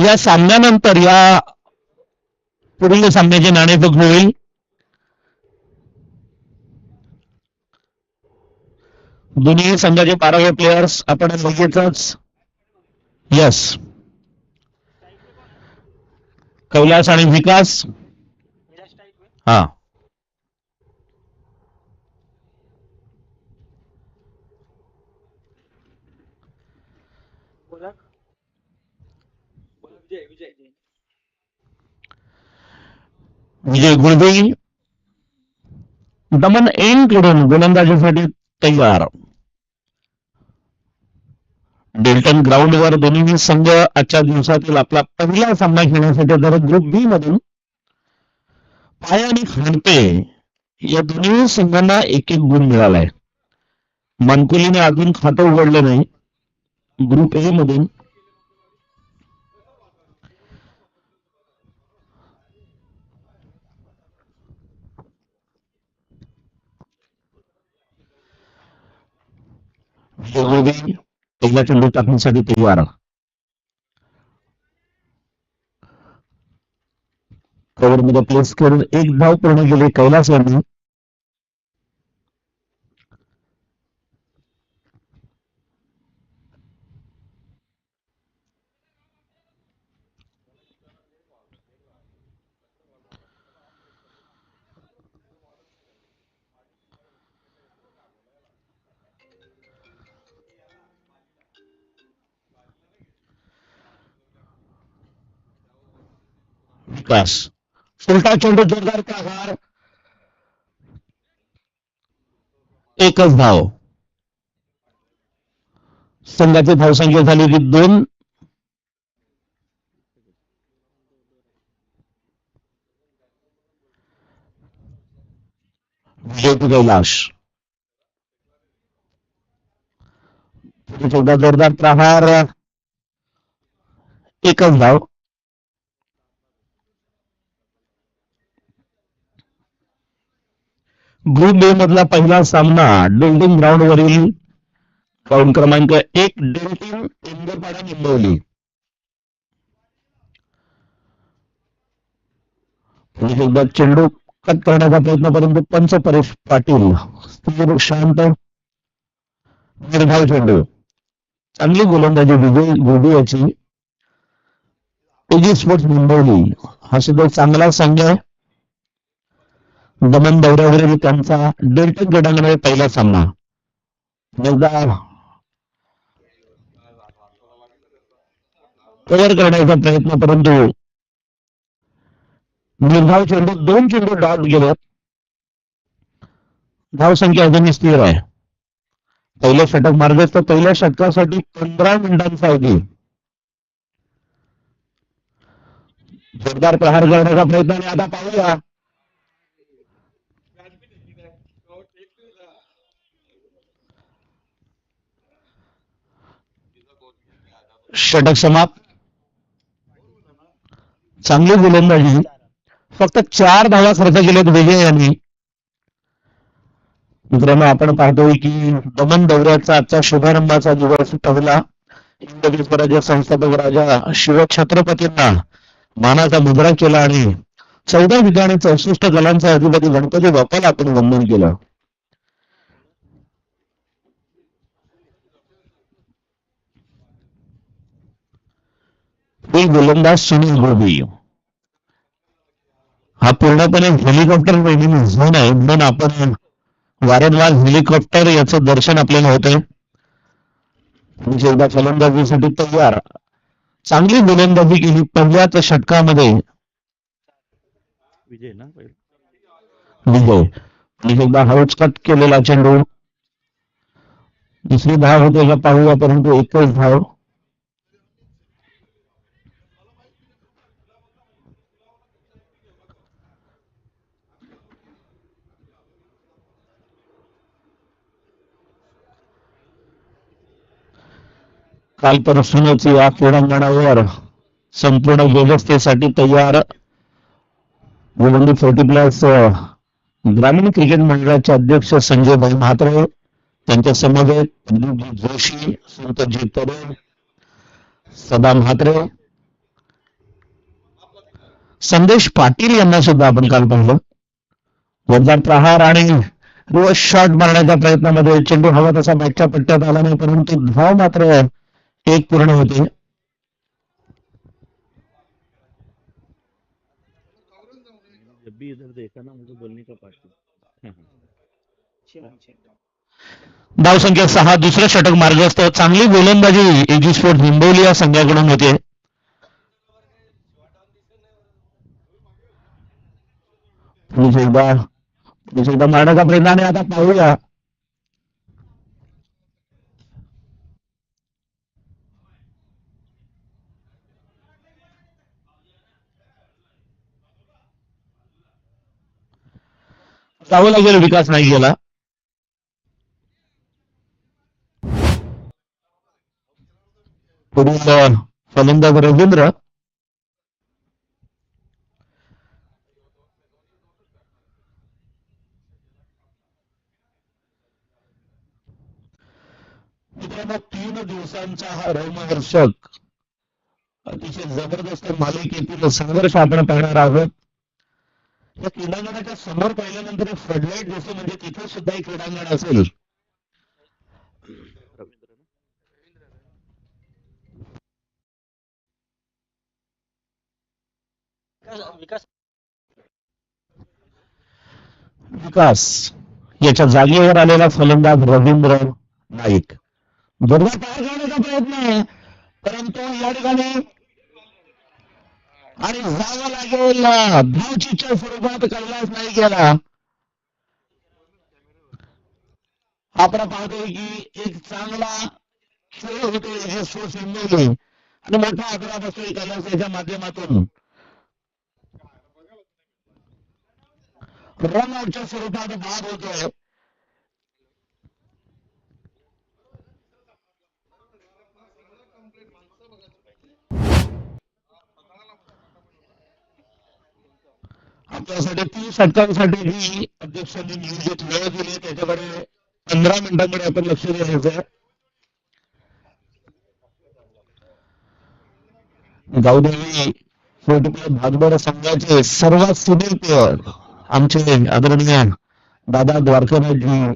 या सामन्यानंतर या पुढील सामन्याचे नाणेफेक होईल. दोन्ही संघाचे 12 प्लेयर्स आपण लगेचच. यस, कैलास आणि विकास. हा, विजय गुळबी दमन एन कडून गोलंदाजीसाठी तयार. डेल्टन ग्राउंडवर दोन्ही संघ आजच्या दिवसातील आपला पहिला सामना खेळण्यासाठी तर ग्रुप बी मधून पाया आणि खांडपे या दोन्ही संघांना एक एक गुण मिळालाय. मनकुलीने अजून खातं उघडलं नाही ग्रुप ए मधून. पहिला चेंडू टाकण्यासाठी तयार. कव्हरमध्ये प्लेस करून एक धाव पूर्ण केली कैलास यांनी. विकास फुलटा चेंडू जोरदार प्रहार. एकच धाव. संघाची धावसंख्या झाली की 2. विजय कैलास जोरदार प्रहार. एकच धाव. ग्रुप बी मधला पहिला सामना डेल्टिन ग्राउंड वरील ग्राउंड क्रमांक 1 डेल्टिन इंदरपाडा निंबवली. चेंडू कट करण्याचा प्रयत्न परंतु पंच परेश पाटील शांत. निर्धाव चेंडू. चांगली गोलंदाजी विजय गोडी याची. एजी स्पोर्ट्स निंबवली हा सुद्धा चांगला संघ आहे. दमन दौऱ्यावरील त्यांचा डेल्टन गटांमध्ये पहिला सामना. कव्हर करण्याचा प्रयत्न परंतु निर्धाव चेंडू 2 चेंडू डॉट गेलेत. धावसंख्या अजूनही स्थिर आहे. पहिलं षटक मारले तर पहिल्या षटकासाठी 15 मिनिटांचा अवधी. जोरदार प्रहार करण्याचा प्रयत्न आणि आता पाहूया षटक समाप्त. चांगली गोलंदाजी. फक्त 4 धावा खर्च केल्यात विजय यांनी. मित्रांनो आपण पाहतोय की दमन दौऱ्याचा आजचा शुभारंभाचा दिवस ठरला. हिंदवी स्वराज्य संस्थापक राजा शिवछत्रपतींना मानाचा मुद्रा केला आणि 14 विद्या आणि 64 कलांचा अधिपती गणपती बाप्पाला आपण वंदन केलं. गोलंदाज सुनील गोबी हा पूर्णपणे हेलिकॉप्टर ट्रेनिंग झोन आहे म्हणून आपण वारंवार हेलिकॉप्टर याचं दर्शन आपल्याला होतंय. एकदा फलंदाजीसाठी तयार. चांगली गोलंदाजी केली पहिल्याच षटकामध्ये विजय. एकदा हाऊस कट केलेला चेंडू. दुसरी धाव होते का पाहूया परंतु एकच धाव. कालपासूनच या क्रीडांगणावर संपूर्ण व्यवस्थेसाठी तयार गोलंदी 40+ ग्रामीण क्रिकेट मंडळाचे अध्यक्ष संजय भाई म्हात्रे, त्यांच्या समवेत जोशी, संतजी तरुण, सदा म्हात्रे, संदेश पाटील यांना सुद्धा आपण काल पाहिलं. जोरदार प्रहार आणि रिव्हर्स शॉट मारण्याच्या प्रयत्नामध्ये चेंडू हवा तसा बॅटच्या पट्ट्यात आला नाही, परंतु धाव मात्र एक पूर्ण होते. धाव संख्या 6, दुसरं षटक मार्गस्थ. चांगली गोलंदाजी एजी स्पोर्ट हिंगोली या संघाकडून होते. एकदा मारण्याचा प्रयत्न आणि आता पाहूया जावं लागेल. विकास नाही गेला. पुढील फलंदाज रवींद्र. मित्रांनो 3 दिवसांचा हा रोमहर्षक अतिशय जबरदस्त मालिकेतील संघर्ष आपण पाहणार आहोत. या क्रीडांगणाच्या समोर पाहिल्यानंतर फ्लडलाईट दिसतो, म्हणजे तिथे सुद्धा एक क्रीडांगण असेल. विकास याच्या जागेवर आलेला फलंदाज रवींद्र नाईक. जोरदार पार करण्याचा प्रयत्न आहे, परंतु या ठिकाणी आणि जावं लागेल. धावचीच्या स्वरूपात कैलास नाही गेला. आपण पाहतोय की एक चांगला खेळ होतोय हे स्पोर्ट्स हिंगोली आणि मोठा आकडा बसतोय कैलास याच्या माध्यमातून. रन आउटच्या स्वरूपात बाद होतोय. आपल्यासाठी 30 षटकांसाठी ही अध्यक्षांनी नियोजित वेळ दिली, त्याच्याकडे 15 मिनिटांकडे आपण लक्ष द्यायचं. गावदेवी भागवड संघाचे सर्वात सिनियर प्लेअर आमचे आदरणीय दादा द्वारकानाथजी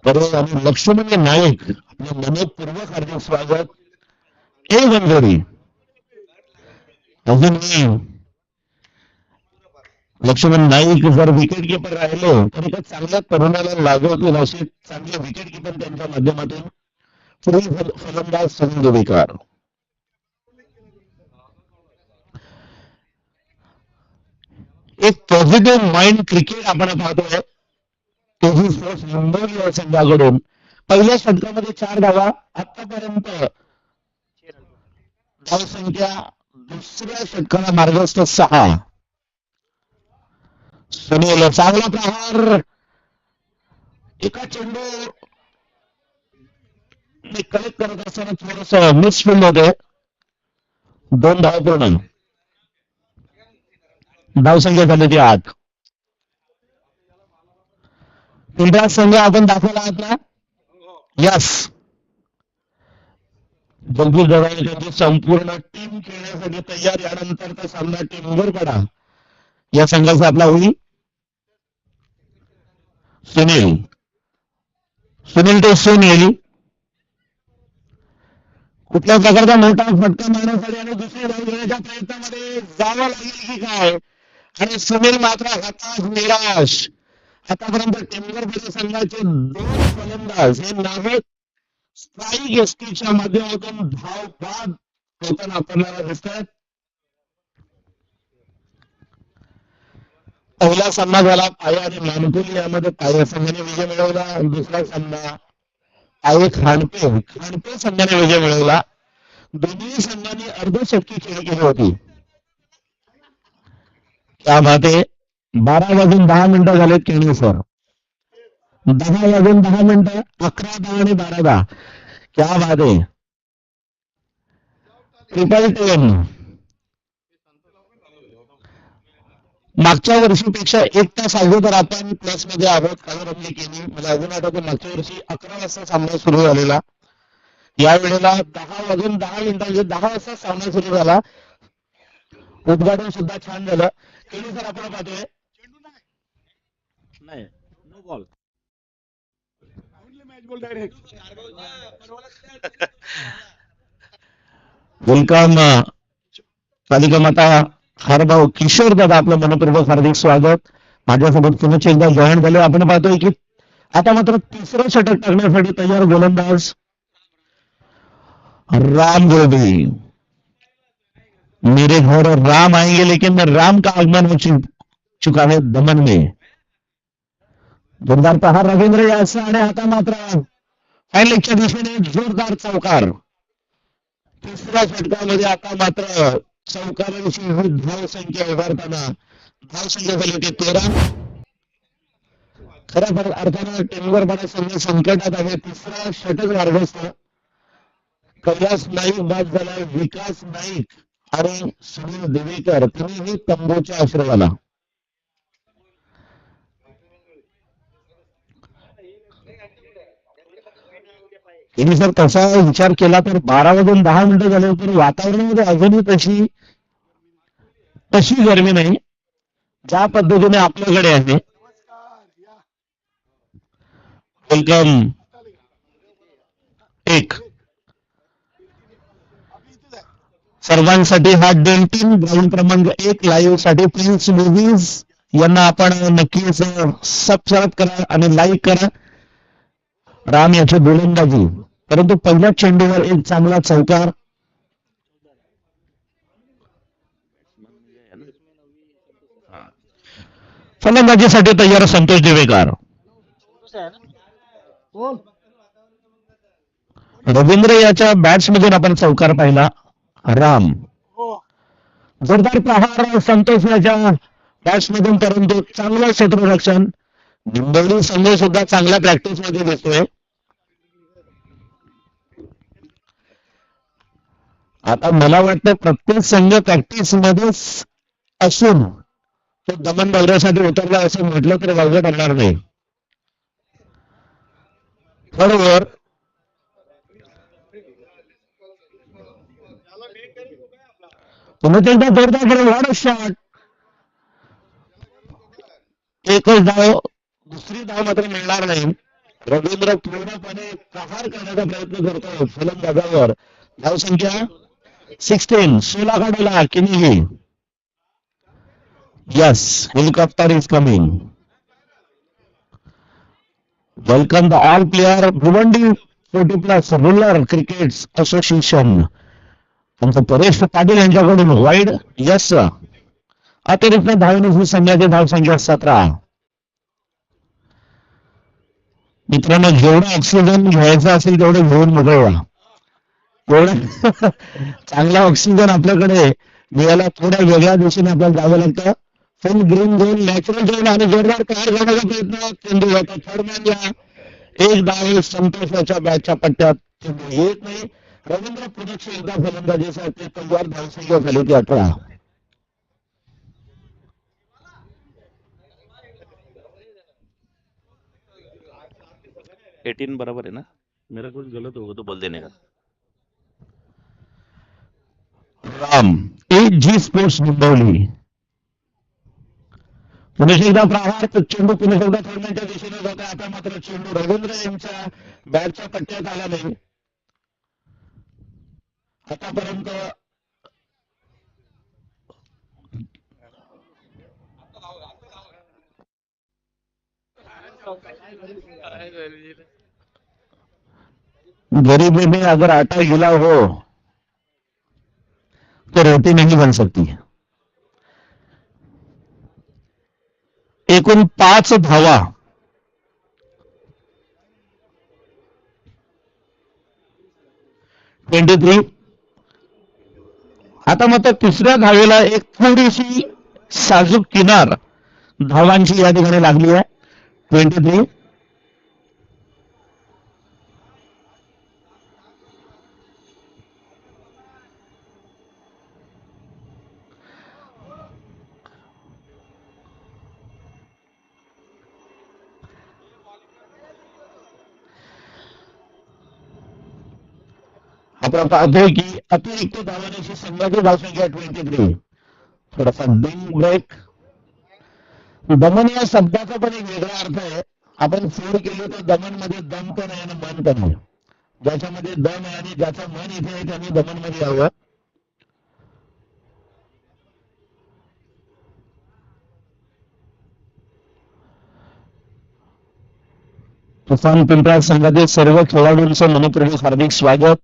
परेल आणि लक्ष्मण नाईक आपले मनपूर्वक हार्दिक स्वागत. ए गंगोरी अजूनही लक्ष्मण नाईक जर विकेट किपर राहिले तर एका चांगल्या तरुणाला लागवतील असे चांगले विकेट किपर त्यांच्या माध्यमातून. पुढील फलंदाज सुनील दुबेकर. एक पॉझिटिव्ह माइंड क्रिकेट आपण पाहतोय तेजी स्पोर्ट्स मुंबई या संघाकडून. पहिल्या षटकामध्ये 4 धावा. आतापर्यंत धाव संख्या दुसऱ्या षटकाला मार्गस्थ 6. सुनील चांगला प्रहार. एका चेंडू कलेक्ट करत असताना थोडस मिसफिल्ड होते. 2 धाव पूर्ण. धाव संख्या झाली ती 8. इंडिया संघ आपण दाखवला आहात ना. यस, जगदीश जगाने त्यांची संपूर्ण टीम खेळण्यासाठी तयार. यानंतर तो सामना टीमवर पडा. या संघाचा आपला होईल सुनील. सुनील ते सुनील कुठल्या प्रकारचा मोठा फटका मारण्यासाठी आणि दुसरी धाव घेण्याच्या प्रयत्नामध्ये जावं लागेल की काय. आणि सुनील मात्र हताश निराश. आतापर्यंत टेंबरपेठ संघाचे 2 फलंदाज हे नावेत स्ट्राईक एसटीच्या माध्यमातून धाव बाद होताना आपल्याला दिसतात. पहिला सामना झाला पाया आणि मानकुली यामध्ये पाया संघाने विजय मिळवला. दुसरा सामना पाये खांडपे संघाने विजय मिळवला. दोन्ही संघांनी अर्धशतकी खेळ केली होती. त्यामध्ये 12 वाजून 10 मिनिटं झालेत केणीसर. 10 वाजून 10 मिनिटं, 11-10 आणि 12-10. क्या बात आहे. 10-10. मागच्या वर्षीपेक्षा 1 तास अगोदर आपण प्लस मध्ये आहोत. काही रमणी केली. मला अजून आठवतं मागच्या वर्षी 11 वाजता सामना सुरू झालेला. या वेळेला 10 वाजून 10 मिनिटांचे 10 वाजता सामना सुरू झाला. उद्घाटन सुद्धा छान झालं. केली सर आपण पाहतोय नाही नो बॉल वेलकम तालिका माता हरभाऊ किशोर दादा आपलं मनपूर्वक हार्दिक स्वागत. माझ्यासोबत पुन्हा एकदा जॉईन झाले. आपण पाहतोय की आता मात्र तिसरं षटक टाकण्यासाठी तयार गोलंदाज राम गोबी. मेरे घर राम आएंगे लेकिन राम का आगमन हो चुका है दमन में. जोरदार प्रहार रवींद्र याचा आणि आता मात्र फायनलच्या दिशेने जोरदार चौकार. तिसऱ्या षटकामध्ये आता मात्र चौकारांची ही धाव संख्या उभारताना धाव संख्या झाली होती 13. खऱ्या अर्थानं टेंगरपाडा संघ संकटात आहे. तिसरा षटक मार्गस्थ. कैलास नाईक बाद झाला. विकास नाईक आणि सुनील देवेकर तुम्हीही तंबूच्या आश्रयाला. त्यांनी जर तसा विचार केला तर 12 वाजून 10 मिनिटं झाले तर वातावरणामध्ये अजूनही तशी गरमी नाही ज्या पद्धतीने आपल्याकडे आहे. वेलकम एक सर्वांसाठी हा डेंटिन ग्राउंड क्रमांक 1 लाईव्ह साठी प्रिन्स मूव्हीज यांना आपण नक्कीच सबस्क्राईब करा आणि लाईक करा. राम याची गोलंदाजी परंतु पहिल्या चेंडूवर एक चांगला चौकार. फलंदाजीसाठी तयार संतोष देवेकर. रवींद्र याच्या बॅट्समधून आपण चौकार पाहिला. राम जोरदार प्रहार संतोष याच्या बॅट्समधून परंतु चांगलं क्षेत्ररक्षण. निंबवली संघ सुद्धा चांगल्या प्रॅक्टिस मध्ये दिसतोय. आता मला वाटतं प्रत्येक संघ प्रॅक्टिस मध्येच असून तो दमन दौऱ्यासाठी उतरला असं म्हटलं तरी वावगं ठरणार नाही. बरोबर पुन्हा एकदा जोरदार वाढ शॉट. एकच धाव दुसरी धाव मात्र मिळणार नाही. रवींद्र पूर्णपणे प्रहार करण्याचा प्रयत्न करतो फलंदाजावर. धाव संख्या 16. 16 काढला किनी. Yes helicopter is coming. Welcome the all player Bhiwandi 40+ rural cricket association. त्यांचं परेश पाटील यांच्याकडून वाईड. यस अतिरिक्त धावण्याची संघाची धाव संख्या 17. मित्रांनो जेवढं ऑक्सिजन घ्यायचं असेल तेवढं घेऊन मोकळवा. एवढं चांगला ऑक्सिजन आपल्याकडे मिळायला थोड्या वेगळ्या दिशेने आपल्याला जावं लागतं. फुल ग्रीन झोन नॅचरल झोन आणि जोरदार कार करण्याचा प्रयत्न चेंडू होता. थर्डमॅनला एक धाव संतोषाच्या बॅटच्या पट्ट्यात चेंडू येत नाही. रवींद्र पुनक्ष एकदा फलंदाजीसाठी तलवार धाव संख्या झाली होती 18. बराबर है ना. मेरा कुछ गलत होगा तो बोल देने का. राम जी स्पोर्ट्स निंबवली. पुन्हा एकदा प्रहार चेंडू पुन्हा एकदा थर्डमॅनच्या दिशेने जात आहे. आता मात्र चेंडू रवींद्र यांच्या बॅटच्या पट्ट्यात आला नाही. आतापर्यंत गरीबी में अगर आटा गिला हो तो रोटी नहीं बन सकती. एकूण 5 धावा. आता मात्र तिसऱ्या धावेला एक थोडीशी साजूक किनार धावांची या ठिकाणी लागली आहे. 23. आपण पाहतोय की अतिरिक्त धावण्याची संघाची धावसंख्या 23. थोडासा दम ब्रेक. दमन या शब्दाचा पण एक वेगळा अर्थ आहे. आपण फोड केली तर दमन मध्ये दम पण आहे आणि मन पण आहे. ज्याच्यामध्ये दम आहे आणि ज्याचं मन इथे आहे त्यांनी दमन मध्ये यावं. तुफान पिंपळा संघातील सर्व खेळाडूंचं मनपूर्वक हार्दिक स्वागत.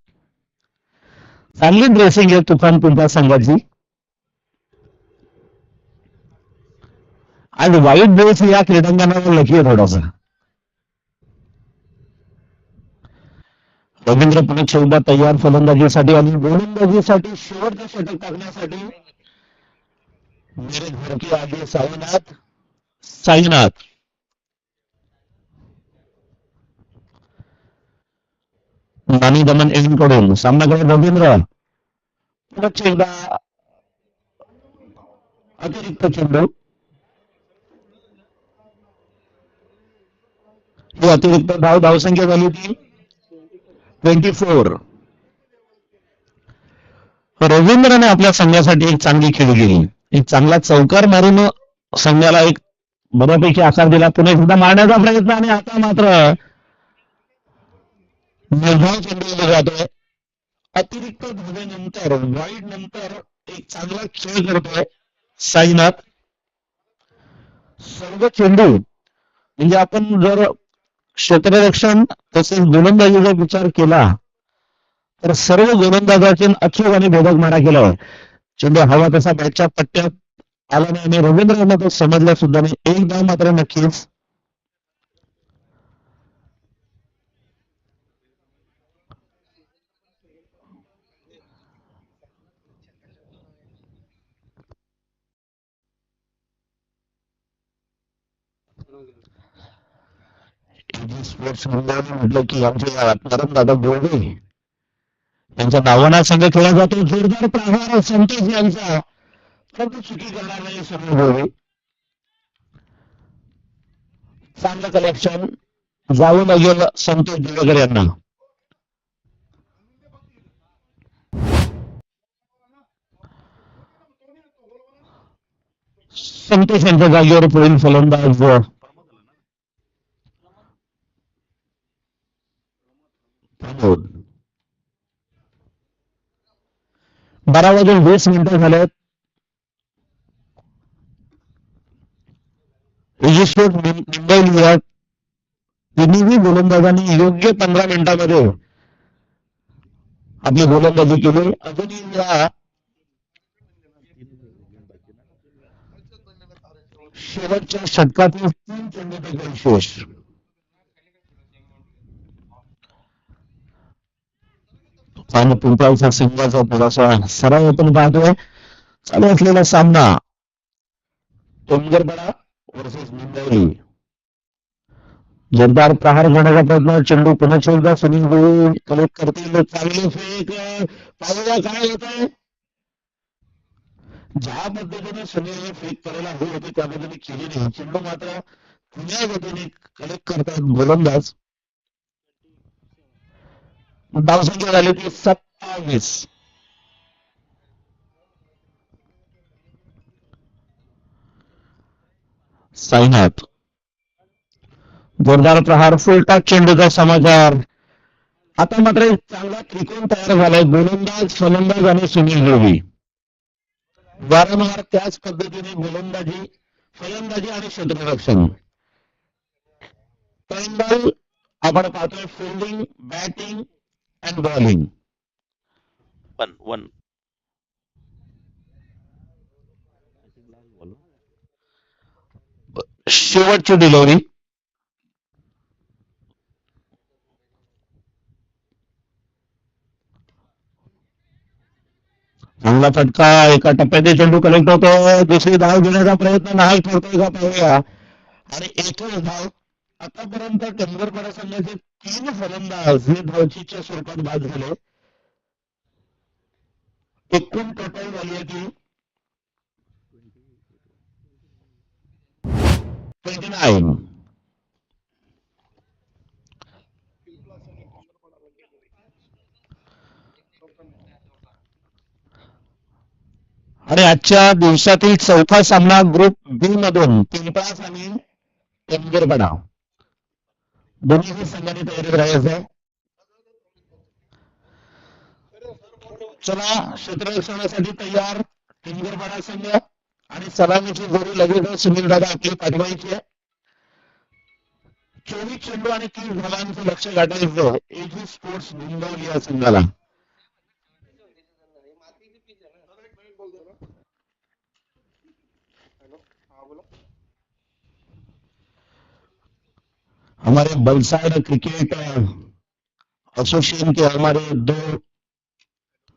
चांगली ड्रेसिंग आहे तुफान पिंपळा संघाची. आज वाईट ड्रेस या क्रीडांगणावर लकी आहे थोडासा. रवींद्र पुन्हा एकदा तयार फलंदाजीसाठी आणि गोलंदाजीसाठी शेवटचं षटक टाकण्यासाठी. मेरे घर के आगे साईनाथ. साईनाथ नानी दमन कडून सामनाकडे रवींद्र पुन्हा एकदा अतिरिक्त चेंडू. ही अतिरिक्त धावसंख्या झाली ती 24. रवींद्रने आपल्या संघासाठी एक चांगली खेळी केली. एक चांगला चौकार मारून संघाला एक बऱ्यापैकी आकार दिला. पुन्हा एकदा मारण्याचा प्रयत्न आणि आता मात्र निर्धाव चेंडू जातोय. अतिरिक्त धावेनंतर वाईड नंतर एक चांगला खेळ करतोय साईनाथ. सर्व चेंडू म्हणजे आपण जर क्षेत्ररक्षण तसेच गोलंदाजीचा विचार केला तर सर्व गोलंदाजाचे अचूक आणि भेदक मारा केला. चेंडू हवा तसा बॅटच्या पट्ट्यात आला नाही आणि रवींद्र यांना तो समजला सुद्धा नाही. एक धाव मात्र नक्कीच. स्पोर्ट्स म्हटलं की आमच्या आत्माराम दादा गोडे यांच्या नावाना संघ खेळला जातो. जोरदार प्रहार संतोष यांचा, परंतु चुकी करणार नाही समीर गोडे. चांगलं कलेक्शन जाऊन लागेल संतोष दिवेकर यांना. संतोष यांच्या जागेवर पुढील फलंदाज प्रमोद. 12:20 झालेत. मुंबई लिहात तिन्ही गोलंदाजांनी योग्य 15 मिनिटांमध्ये आपली गोलंदाजी केली. अजूनही या शेवटच्या षटकातील 3 चेंडूपैकी विशेष. आणि पिंपळाच्या संघाचा थोडासा सराव आपण पाहतोय. चालू असलेला सामना टोंगरपडा वर्सेस मुंबई. जोरदार प्रहार घेण्याचा प्रयत्न. चेंडू पुन्हा एकदा सुनील गोळी कलेक्ट करतील. चांगले फेक पाहूया काय होत आहे. ज्या पद्धतीने सुनील फेक करायला हवी होती त्या पद्धतीने केली नाही. चेंडू मात्र पुन्हा गतीने कलेक्ट करतात गोलंदाज. धावसंख्या झाली ती 27. साईनाथ जोरदार प्रहार फुलटाक चेंडूचा समाचार. आता मात्र एक चांगला त्रिकोण तयार झालाय. गोलंदाज फलंदाज आणि सुनील जोगी वारंवार त्याच पद्धतीने गोलंदाजी फलंदाजी आणि क्षेत्ररक्षण. पैंबल आपण पाहतोय फिल्डिंग बॅटिंग अँड बॉलिंग. 1 शेवटची डिलिव्हरी. चांगला फटका. एका टप्प्यात चेंडू कलेक्ट होतो. दुसरी धाव घेण्याचा प्रयत्न नाही ठरतोय का पाहूया. आणि एकच धाव. आतापर्यंत टंगरपाडा संघाचे 3 फलंदाज हे धावचीच्या स्वरूपात बाद झाले. एकूण टोटल झाली आहे ती 29. आणि आजच्या दिवसातील चौथा सामना ग्रुप बी मधून पिंपळास आणि टेमगिरपडा दोन्ही संघाने तयारी करायचं आहे. चला क्षेत्ररक्षणासाठी तयार टेमगिरपडा संघ आणि सलामीची जोडी लगेच सुनील दादा आपली पाठवायची आहे. 24 चेंडू आणि 30 धावांचं लक्ष गाठायचं एजी स्पोर्ट्स भिंगवली या संघाला. हमारे बलसाड़ क्रिकेट एसोसिएशन के हमारे दो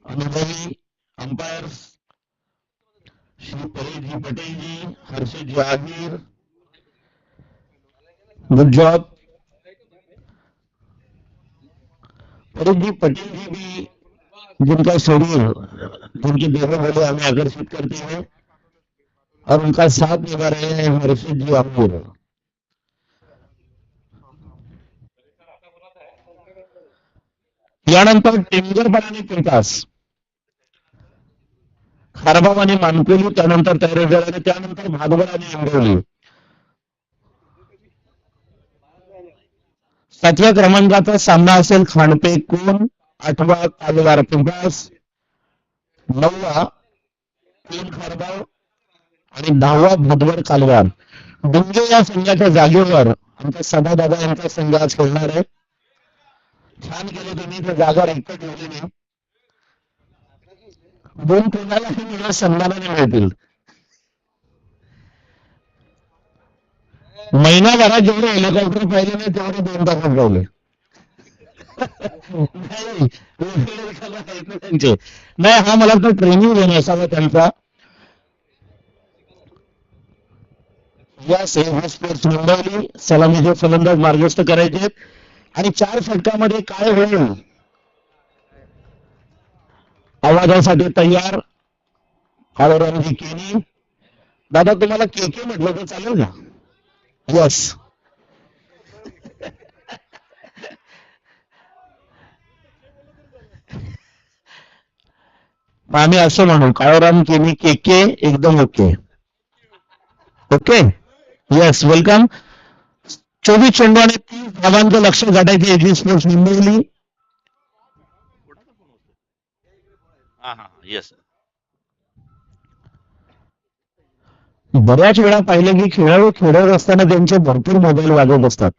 अनुभवी अंपायर श्री परेश जी पटेल जी, हर्षित जहागीर, गुड जॉब. परेश जी पटेल जी भी जिनका शरीर जिनकी देह बोले हमें आकर्षित करते हैं और उनका साथ निभा रहे हैं हर्षित जी अमूर. यानंतर टेमगिरपडा आणि पिंपळास, खारबाव आणि मानकोली त्यानंतर तयारी झाली आणि त्यानंतर भादवड आणि आंबवली. 7व्या क्रमांकाचा सामना असेल खांडपे कोण, 8वा कालवार पिंपळास, 9वा कोण खारबाव आणि 10वा भादवड कालवार. डुंगे या संघाच्या जागेवर आमचा सदादादा यांचा संघ आज खेळणार आहे. छान केले तुम्ही, तर जागा एकटं ठेवली नाही. 2 कोणालाही मला सन्मानाने मिळतील. महिनाभरात जेवढे हेलिकॉप्टर पाहिले नाही तेवढे 2 तासात जावले. नाही, हा मला तर ट्रेनिंग घेणे असावा त्यांचा. या स्पोर्ट्स मुंबई सलामीचे फलंदाज मार्गस्थ करायचे आणि 4 षटकामध्ये काय होईल आवाजासाठी तयार. काळोरामजी केनी दादा, तुम्हाला के म्हटलं तर चालेल का? यस. आम्ही असं म्हणू, काळोराम केनी के एकदम ओके. Okay, yes, welcome. 24 चेंडू आणि 30 धावांचं लक्ष गाठायचे एजी स्पोर्ट्स मुंबईली. येस. बऱ्याच वेळा पाहिलं की खेळाडू खेळत असताना त्यांचे भरपूर मोबाईल वाजत असतात.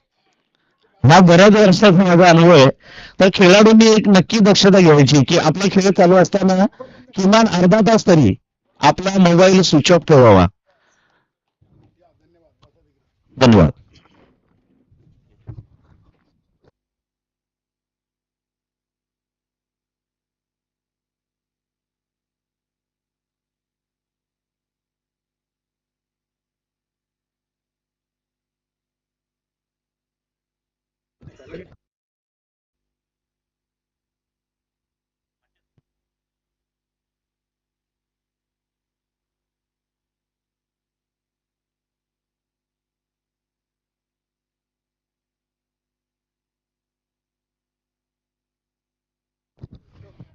हा बऱ्याच वर्षाचा माझा अनुभव आहे. तर खेळाडूंनी एक नक्की दक्षता घ्यायची की आपला खेळ चालू असताना किमान अर्धा तास तरी आपला मोबाईल स्विच ऑफ ठेवावा. धन्यवाद.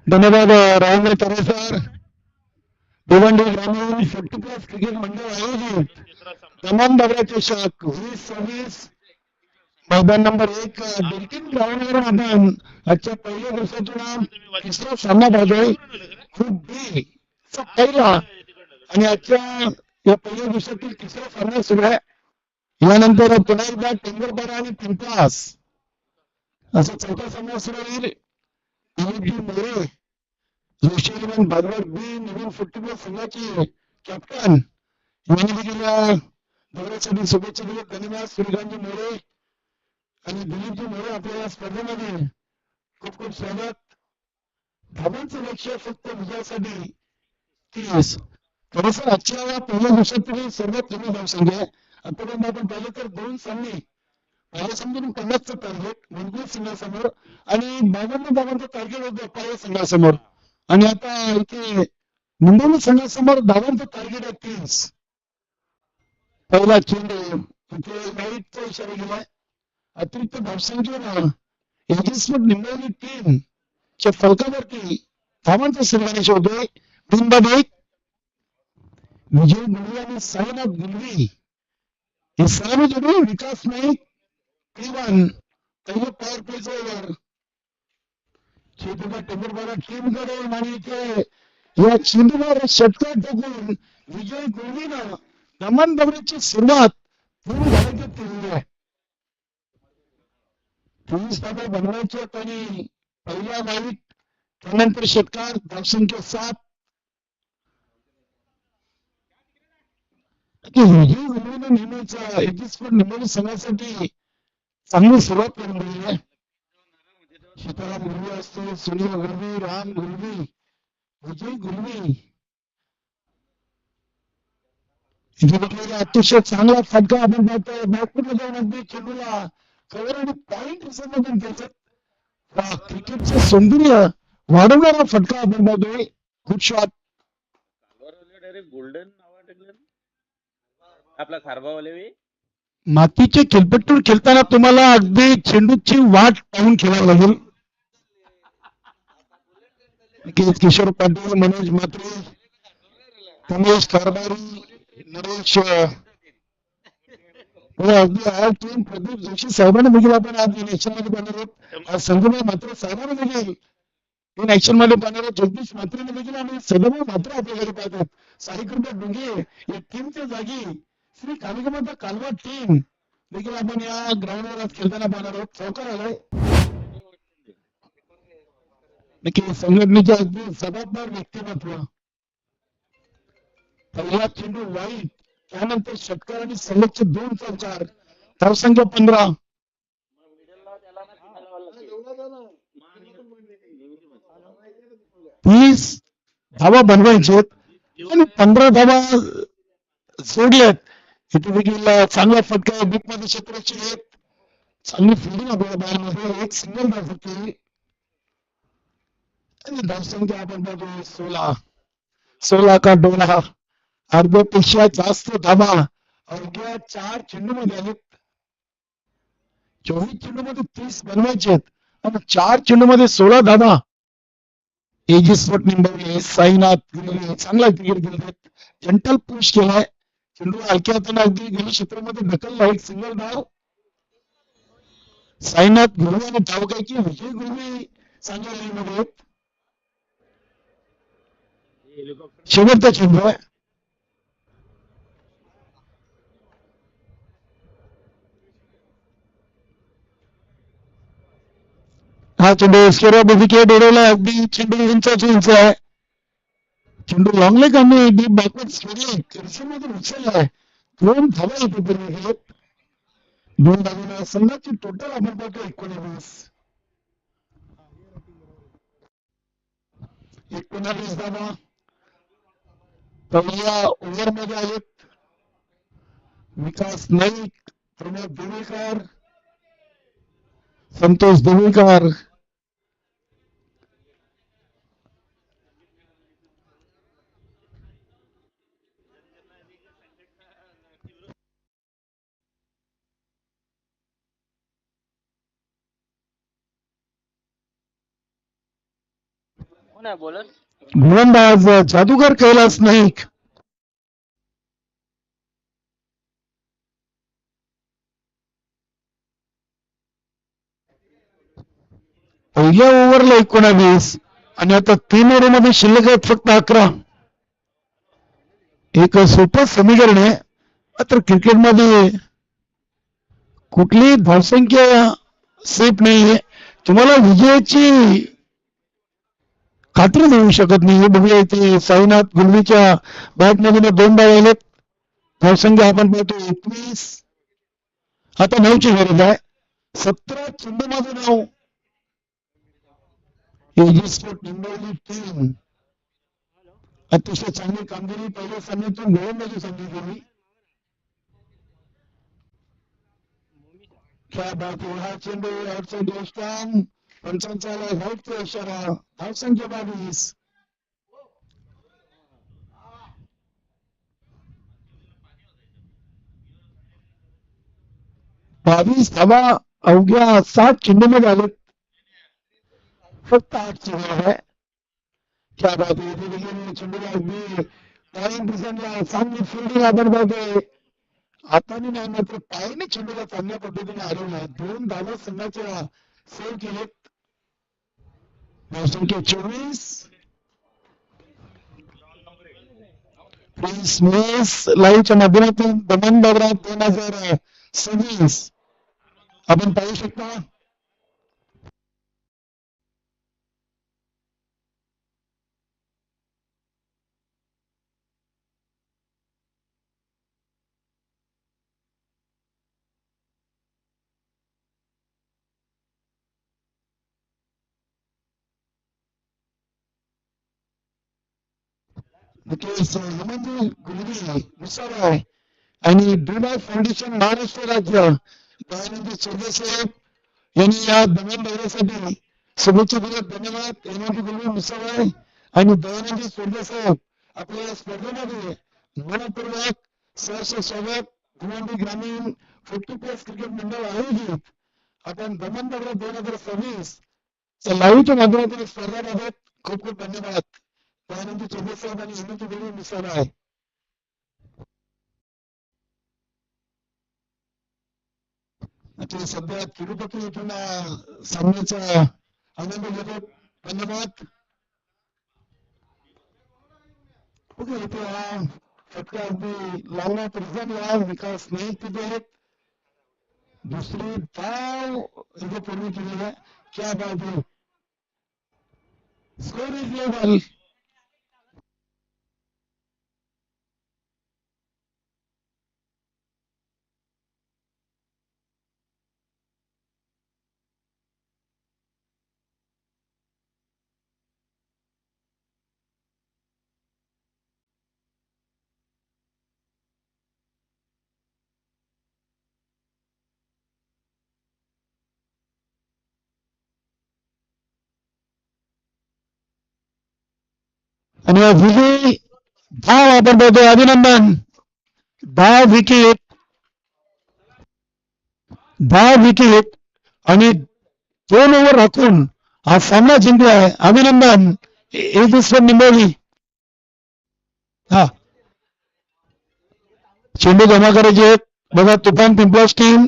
धन्यवाद राजेंद्र तरे सर. भिवंडी ग्रामीण 50+ क्रिकेट मंडळ आयोजित तमाम दौऱ्याचे शक 20-26 मैदान नंबर 1 बिल्किन ग्राउंडवर आपण आजच्या पहिल्या दिवसातून तिसरा सामना पाहतोय. खूप बी पहिला आणि आजच्या या पहिल्या दिवसातील तिसरा सामना सुरू आहे. यानंतर पुन्हा एकदा टेंगरपाडा आणि पिंपळास असा चौथा सामना सुरू होईल. मोरे जोशीरमन भागवत बी नवीन फुटबॉल संघाचे कॅप्टन यांनी देखील दौऱ्यासाठी शुभेच्छा दिल्या. धन्यवाद सूर्यकांतजी मोरे आणि दिलीपजी मोरे आपल्या या स्पर्धेमध्ये खूप खूप स्वागत. धावांचं लक्ष फक्त विजयासाठी 30. खरंच आजच्या या पहिल्या दिवसातील सर्वात कमी धावसंख्या आहे. आतापर्यंत आपण पाहिलं तर 2 सामने पहिल्या सामन्यातून 50चं टार्गेट मुंबई संघासमोर आणि 52 धावांचं टार्गेट होतं पहिल्या संघासमोर आणि आता इथे मुंबई संघासमोर धावांचं टार्गेट आहे 30. पहिला चेंडू इथे लाईटचा इशारा गेलाय. अतिरिक्त धावसंख्येनं एजस्मेंट निंबवली टीमच्या फलकावरती धावांचा सन्मानिश होतोय. 3/1 विजय गुलवी आणि साईनाथ गुलवी हे सर्व जोडी विकास नाईक P1 पहिले पॉवर प्लेच ओव्हर चेतुका टेंबरबारा टीम कडून आणि इथे या चेंडूवर षटकार टाकून विजय गुलवीनं दमन दौऱ्याची सुरुवात पूर्ण झाल्याची केलेली आहे. 23 धावा बनवायचे आणि पहिल्या वाईट त्यानंतर षटकार धावसंख्या 7 विजय गुलवीनं नेहमीच एपिस्पोर्ट निंबोली संघासाठी चांगली सुरुवात करून दिली आहे. सीताराम गुलवी असतील, सुनील गुलवी, राम गुलवी, विजय गुलवी इथे बघलेला अतिशय चांगला फटका आपण पाहतोय. बॅटमध्ये जाऊन अगदी चेंडूला कव्हर आणि पॉइंट मधून त्याच्यात क्रिकेटचं सौंदर्य वाढवणारा फटका आपण पाहतोय. Good shot. डायरेक्ट गोल्डन नाव टाकलं आपला खारबावाले बी. मातीचे खेळपट्टूर खेळताना तुम्हाला अगदी चेंडूची वाट पाहून खेळावं लागेल. किशोर पाटील, मनोज म्हात्रे, उमेश कारभारी, नरेश अगदी ऑल टीम प्रदीप जोशी साहेबांना देखील आपण आज ऍक्शन मध्ये पाहणार आहोत. आज संजय म्हात्रे साहेबांना देखील इन ऍक्शन मध्ये पाहणार आहोत. जगदीश म्हात्रेने देखील आणि सदभाऊ म्हात्रे आपल्या घरी पाहतात. साईकृपा डोंगे या टीमच्या जागी श्री कालिकामाता कालवा टीम देखील आपण या ग्राउंडवर आज खेळताना पाहणार आहोत. चौकार आलाय नक्की संघटनेचे अगदी जबाबदार व्यक्तिमत्व. पहिला चेंडू वाईट त्यानंतर षटकार आणि सलगचे 2 चौकार. धावसंख्या 15. 30 धावा बनवायचे आणि 15 धावा सोडल्यात. इथे देखील चांगला फटका बीट मध्ये क्षेत्राची एक चांगली फिल्डिंग आपल्याला पाहायला एक सिंगल धाव केली आणि धावसंख्या आपण पाहतो 16 का डोला. अर्ध्यापेक्षा जास्त धावा अवघ्या 4 चेंडू मध्ये आलेत. 24 चेंडू मध्ये 30 बनवायचे आणि 4 चेंडू मध्ये 16 धावा. एजिस्पोर्ट निंबवले, साईनाथ गुलवी चांगला क्रिकेट खेळतात. जंटल पुश केलाय. चेंडू हलक्या हाताने अगदी गेल्या क्षेत्रामध्ये ढकलला. एक सिंगल धाव. साईनाथ गुलवी आणि धावकायची विजय गुलवी चांगल्या लाईन मध्ये आहेत. शेवटचा चेंडू आहे. हा चेंडू विकेट उडवला. अगदी चेंडू उंच आहे. चेंडू लॉंग लेग आणि डीप बॅकवर्ड स्पिन उचलला आहे. 2 धावा इथे पूर्ण केलेत. 2 धावा संघाची टोटल आपण पाहतो 19 धावा पहिल्या ओव्हर मध्ये आहेत. विकास नाईक, प्रमोद देवेकर, संतोष देवेकर, गोलंदाज जादूगर कैलास नाईक. पहिल्या ओव्हरला 19 आणि आता 3 ओव्हर मध्ये शिल्लक आहेत फक्त 11. एक सोपं समीकरण आहे. मात्र क्रिकेटमध्ये कुठलीही धावसंख्या सेफ नाहीये. तुम्हाला विजयाची खात्री देऊ शकत नाही. बघूया इथे साईनाथ गुलवीच्या बॅट मध्ये 2 धावा आलेत. धावसंख्या आपण पाहतो 21. आता 9ची गरज आहे. 17 चेंडू मध्ये 9. एजिस्पोर्ट निंबवली टीम अतिशय चांगली कामगिरी पहिल्या सामन्यातून गोलंदाजी चांगली केली. क्या बात आहे. हा चेंडू आउटसाइड स्टंप. पंचांचा व्हाईटचा इशारा. धावसंख्या 22. धावा अवघ्या 7 चेंडू मध्ये आलेत. फक्त 8 चेंडू आहे. क्या बात आहे. चेंडूला अगदी टाइम प्रेझेंटला चांगली फिल्डिंग आपण बघतोय. हाताने नाही मात्र पायाने चेंडूला चांगल्या पद्धतीने हरवला. 2 धावा संघाच्या सेव्ह केलेत. संख्या 24 क्रिसमस लाईव्हच्या माध्यमातून दमन दौरा 2026 आपण पाहू शकता. हेमंत गुलरी मुसाराय आणि ड्रीमर फाउंडेशन महाराष्ट्र राज्य दयानंद चौधरी यांनी या दमन दौऱ्यासाठी शुभेच्छा दिल्यात. धन्यवाद. हेमंत गुलरी मुसाराय आणि दयानंद चौधरी साहेब आपल्या स्पर्धेमध्ये मनपूर्वक सहर्ष स्वागत. भिवंडी ग्रामीण 50+ क्रिकेट मंडळ आयोजित आपण दमन दौरा 2026 लाईव्हच्या माध्यमातून स्पर्धाबाबत खूप खूप धन्यवाद. दयानंद चौधरी साहेब आणि हेमंत गुलरी मुसाराय. आता सध्या तिरुपती येथून सामन्याचा आनंद घेतो. धन्यवाद. ओके, इथे हा फटका अगदी लावला प्रेझेंटला विकास नाही तिथे आहेत. दुसरी धाव इथे पूर्ण केलेली आहे. क्या बात आहे. Score is level. आणि विजयी धाव आपण बघतो. अभिनंदन. धाव विकेट आणि 2 ओव्हर राखून हा सामना जिंकलाय. अभिनंदन. एक दुसरं निंबवली. हा चेंडू जमा करायचे आहेत. बघा तुफान पिंपळास टीम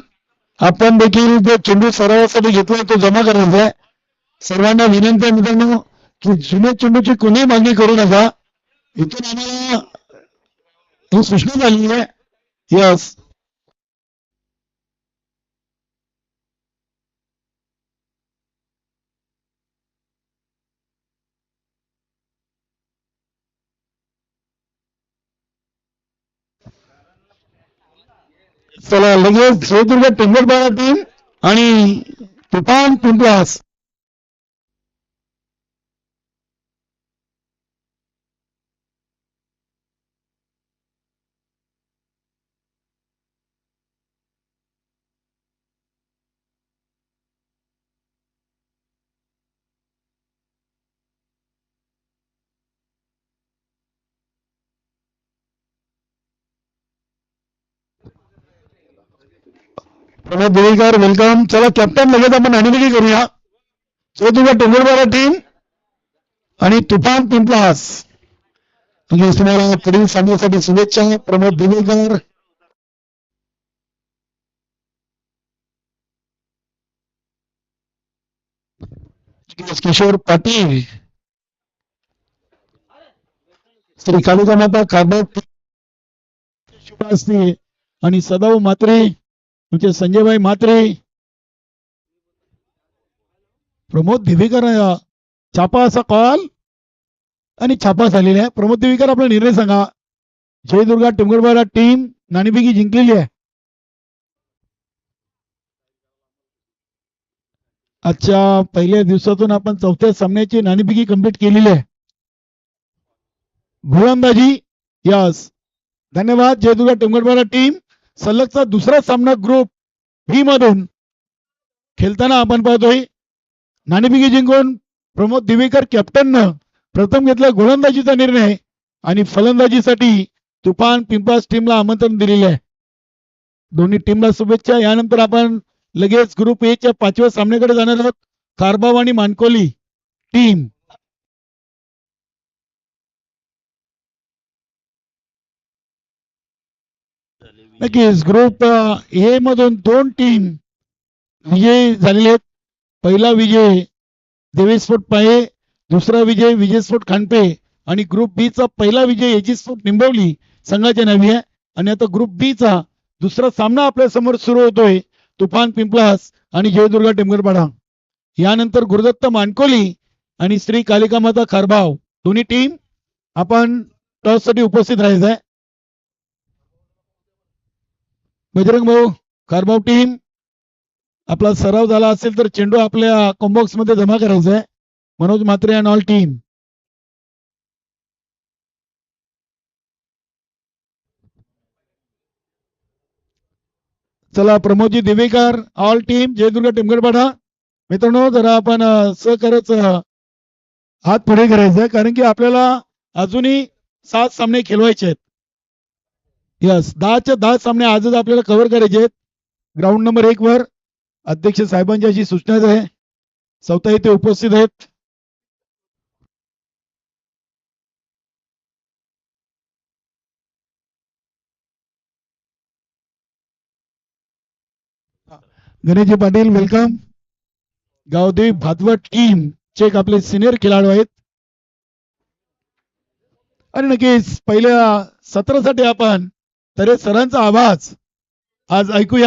आपण देखील जो चेंडू सरावासाठी घेतला तो जमा करायचा आहे. सर्वांना विनंती आहे मित्रांनो की जुन्या चेंडूची कोणी मागणी करू नका. इथून आम्हाला ही सूचना झालेली आहे. यस चला लगेच जयदुर्ग टेंबरबारा टीम आणि तुफान पिंपळास. प्रमोद देवीकर वेलकम. चला कॅप्टन लगेच आपण आणीबाणी करूया. जयदुर्ग टेंबरबारा टीम आणि तुफान पिंपळास म्हणजे तुम्हाला पुढील सामन्यासाठी शुभेच्छा. प्रमोद देवीकर किशोर पाटील श्री कालिका माता कारभार शुभास्ती आणि सदाभाऊ म्हात्रे तुमचे संजयभाई म्हात्रे. प्रमोद देवीकर छापा असा कॉल आणि छापा झालेला आहे. प्रमोद देवीकर आपला निर्णय सांगा. जयदुर्गा टेंबरबारा टीम नाणेफेकी जिंकलेली आहे. आजच्या पहिल्या दिवसातून आपण 4थ्या सामन्याची नाणेफेकी कंप्लीट केलेली आहे. गोलंदाजी यस धन्यवाद. जयदुर्गा टेंबरबारा टीम सलगचा दुसरा सामना ग्रुप बी मधून खेळताना आपण पाहतोय. नाणेफेकी जिंकून प्रमोद दिवेकर कॅप्टननं प्रथम घेतला गोलंदाजीचा निर्णय आणि फलंदाजीसाठी तुफान पिंपळास टीमला आमंत्रण दिलेले आहे. दोन्ही टीमला शुभेच्छा. यानंतर आपण लगेच ग्रुप ए च्या 5व्या सामन्याकडे जाणार आहोत. कारबाव आणि मानकोली टीम नक्कीच ग्रुप ए मधून 2 टीम विजयी झालेले आहेत. पहिला विजय देवी स्पोर्ट पाये, दुसरा विजय विजय स्पोर्ट खांडपे आणि ग्रुप बी चा पहिला विजय एजी स्पोर्ट निंबवली संघाच्या नावे आहे. आणि आता ग्रुप बी चा दुसरा सामना आपल्या समोर सुरू होतोय. तुफान पिंपलास आणि जयदुर्गा टेमगरपाडा. यानंतर गुरुदत्त मानकोली आणि श्री कालिका माता खारबाव दोन्ही टीम आपण टॉस साठी उपस्थित राहायचं आहे. बजरंग भाऊ खारबाव टीम आपला सराव झाला असेल तर चेंडू आपल्या कॉम्बॉक्स मध्ये जमा करायचा आहे. Manoj Mhatre and all team. चला प्रमोदजी देवेकर ऑल टीम जयदुर्गा टेमगरपाडा. मित्रांनो जरा आपण सहकार्याचं हात पुढे करायचं आहे कारण की आपल्याला अजूनही 7 सामने खेळवायचे आहेत. यस 10च्या 10 सामने आजच आपल्याला कव्हर करायचे आहेत. ग्राउंड नंबर 1 वर अध्यक्ष साहेबांची अशी सूचना आहे. स्वतः इथे उपस्थित आहेत. गणेशजी पाटील वेलकम. गावदेवी भातवट टीम चे एक आपले सिनियर खेळाडू आहेत. आणि नक्कीच पहिल्या सत्रासाठी आपण तरे सरांचा आवाज आज ऐकूया.